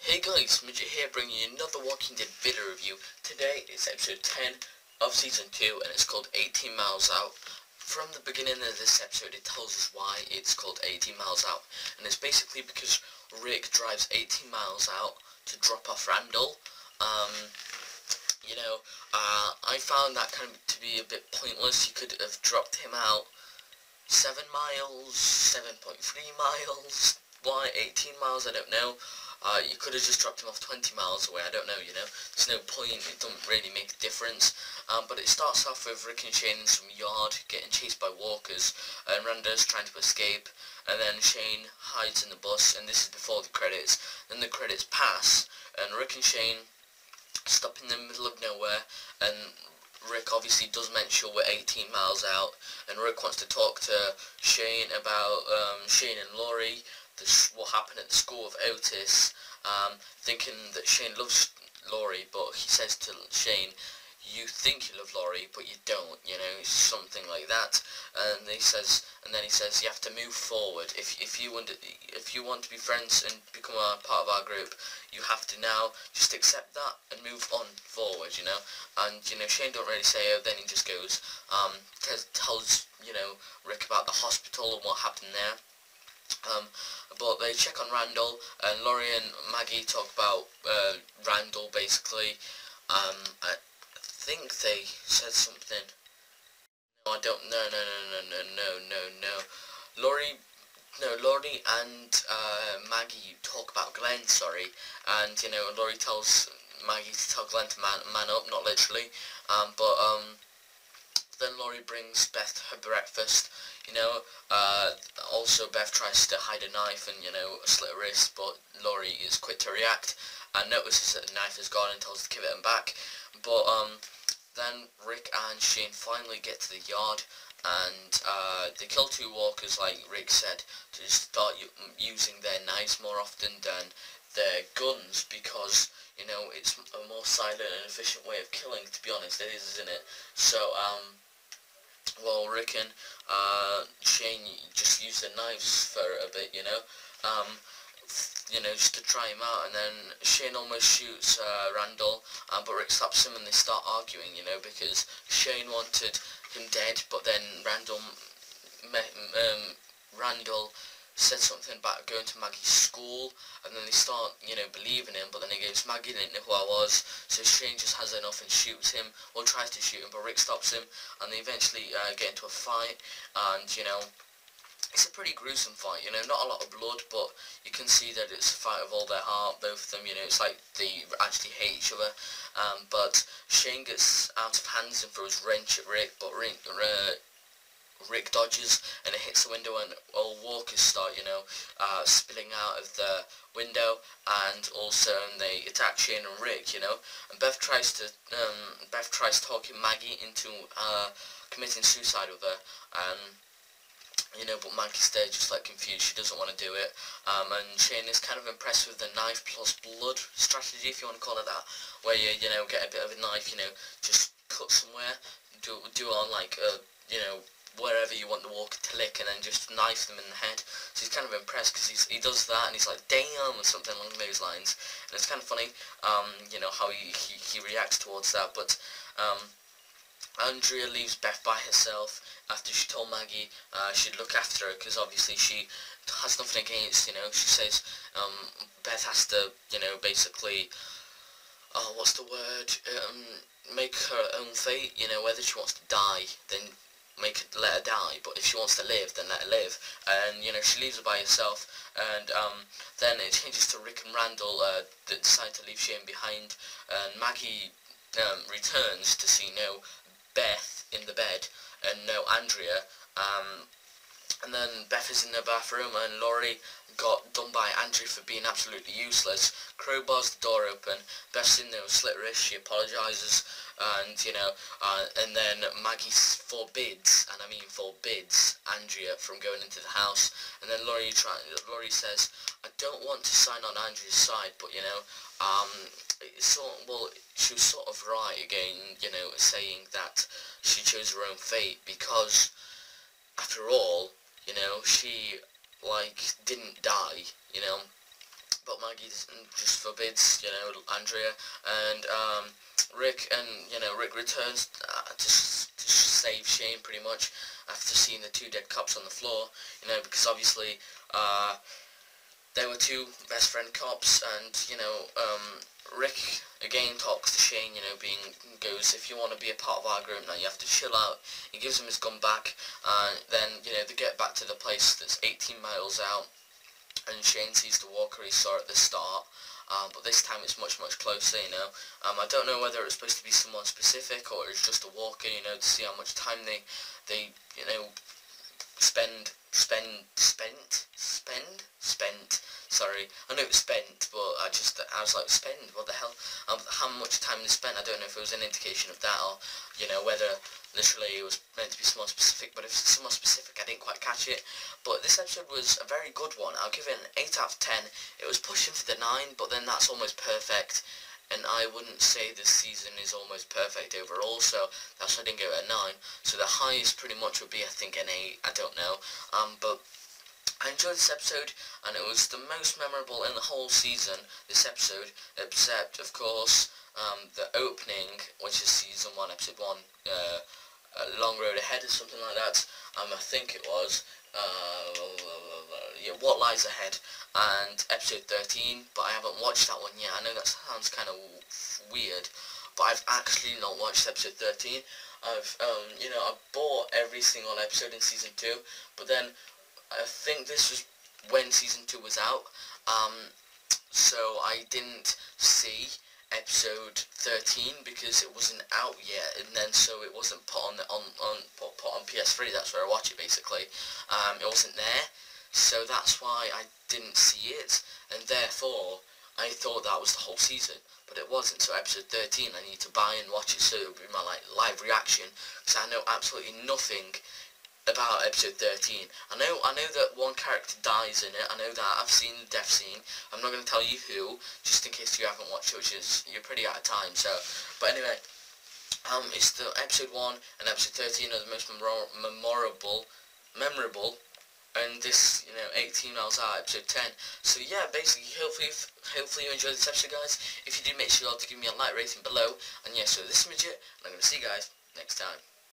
Hey guys, Midget here bringing you another Walking Dead video review. Today is episode 10 of season 2 and it's called 18 Miles Out. From the beginning of this episode it tells us why it's called 18 Miles Out, and it's basically because Rick drives 18 miles out to drop off Randall. I found that kind of to be a bit pointless. You could have dropped him out 7 miles, 7.3 miles, why 18 miles, I don't know. You could have just dropped him off 20 miles away, I don't know, there's no point, it doesn't really make a difference. But it starts off with Rick and Shane in some yard, getting chased by walkers, and Randa's trying to escape, and then Shane hides in the bus, and this is before the credits. Then the credits pass, and Rick and Shane stop in the middle of nowhere, and Rick obviously does mention we're 18 miles out, and Rick wants to talk to Shane about Shane and Lori, what happened at the school of Otis, thinking that Shane loves Lori, but he says to Shane, you think you love Lori, but you don't, something like that. And then he says, you have to move forward. If you want to be friends and become a part of our group, you have to now just accept that and move on forward, And Shane don't really say it. Then he just goes, tells Rick about the hospital and what happened there. But they check on Randall, and Lori and Maggie talk about Randall basically. I think they said something. No, I don't. No. Lori and Maggie talk about Glenn. Sorry, and Lori tells Maggie to tell Glenn to man up, not literally. Then Lori brings Beth her breakfast. Also Beth tries to hide a knife and slit her wrist, but Lori is quick to react and notices that the knife is gone and tells her to give it back. But then Rick and Shane finally get to the yard, and they kill 2 walkers, like Rick said, to just start using their knives more often than their guns, because it's a more silent and efficient way of killing, to be honest. It is, isn't it? So well, Rick and Shane just use their knives for a bit, just to try him out, and then Shane almost shoots Randall, but Rick stops him and they start arguing, because Shane wanted him dead, but then Randall said something about going to Maggie's school, and then they start, believing him, but then he goes, Maggie didn't know who I was, so Shane just has enough and shoots him, or tries to shoot him, but Rick stops him, and they eventually get into a fight, and, it's a pretty gruesome fight, not a lot of blood, but you can see that it's a fight of all their heart, both of them, it's like they actually hate each other, but Shane gets out of hands and throws wrench at Rick, but Rick dodges, and it hits the window, and all walkers start, spilling out of the window, and also they attack Shane and Rick, and Beth tries talking Maggie into committing suicide with her, but Maggie's there just like confused, she doesn't want to do it, and Shane is kind of impressed with the knife plus blood strategy, if you want to call it that, where you, get a bit of a knife, just cut somewhere, do it on like, wherever you want the walker to lick, and then just knife them in the head. So he's kind of impressed because he does that, and he's like, damn, or something along those lines, and it's kind of funny, how he reacts towards that. But Andrea leaves Beth by herself after she told Maggie she'd look after her, because obviously she has nothing against, she says Beth has to, basically, what's the word, make her own fate, whether she wants to die, then let her die, but if she wants to live, then let her live, and she leaves her by herself, and then it changes to Rick and Randall that decide to leave Shane behind, and Maggie returns to see Beth in the bed, and Andrea, and then Beth is in the bathroom, and Lori got done by Andrea for being absolutely useless, crowbars the door open, Beth's in there with slit wrist, she apologises, and and then Maggie forbids, and I mean forbids, Andrea from going into the house, and then Lori says, I don't want to sign on Andrea's side, but she was sort of right again, saying that she chose her own fate, because after all, she didn't die, but Maggie just forbids, you know, Andrea, and Rick, and, you know, Rick returns to save Shane, pretty much, after seeing the 2 dead cops on the floor, you know, because obviously, there were 2 best friend cops, and, you know, Rick again talks to Shane, you know, goes, if you want to be a part of our group now, you have to chill out. He gives him his gun back, and then, you know, they get back to the place that's 18 miles out, and Shane sees the walker he saw at the start, but this time it's much closer, you know. I don't know whether it's supposed to be someone specific, or it's just a walker, you know, to see how much time they you know, spent, sorry, I know it's spent, but I was like, spend, what the hell, how much time they spent. I don't know if it was an indication of that, or, you know, whether literally it was meant to be someone specific, but if it's someone specific, I didn't quite catch it. But this episode was a very good one. I'll give it an 8 out of 10. It was pushing for the 9, but then that's almost perfect, and I wouldn't say this season is almost perfect overall, so that's why I didn't give it a 9. So the highest pretty much would be, I think, an 8, I don't know, but I enjoyed this episode, and it was the most memorable in the whole season, this episode, except, of course, the opening, which is season 1, episode 1, A Long Road Ahead, or something like that, I think it was, yeah, What Lies Ahead, and episode 13, but I haven't watched that one yet. I know that sounds kind of weird, but I've actually not watched episode 13. You know, I bought every single episode in season 2, but then I think this was when season 2 was out, so I didn't see episode 13 because it wasn't out yet, and then so it wasn't put on PS3. That's where I watch it basically. It wasn't there, so that's why I didn't see it, and therefore I thought that was the whole season, but it wasn't. So episode 13 I need to buy and watch it, so it'll be my live reaction, because I know absolutely nothing about episode 13. I know that one character dies in it. I know that. I've seen the death scene. I'm not going to tell you who, just in case you haven't watched it, which is, you're pretty out of time, so, but anyway, it's the episode 1 and episode 13 are the most memorable, and this, you know, 18 miles out, episode 10. So yeah, basically, hopefully you enjoyed this episode, guys. If you did, make sure to give me a like rating below, and yeah, so this is Midget, and I'm going to see you guys next time.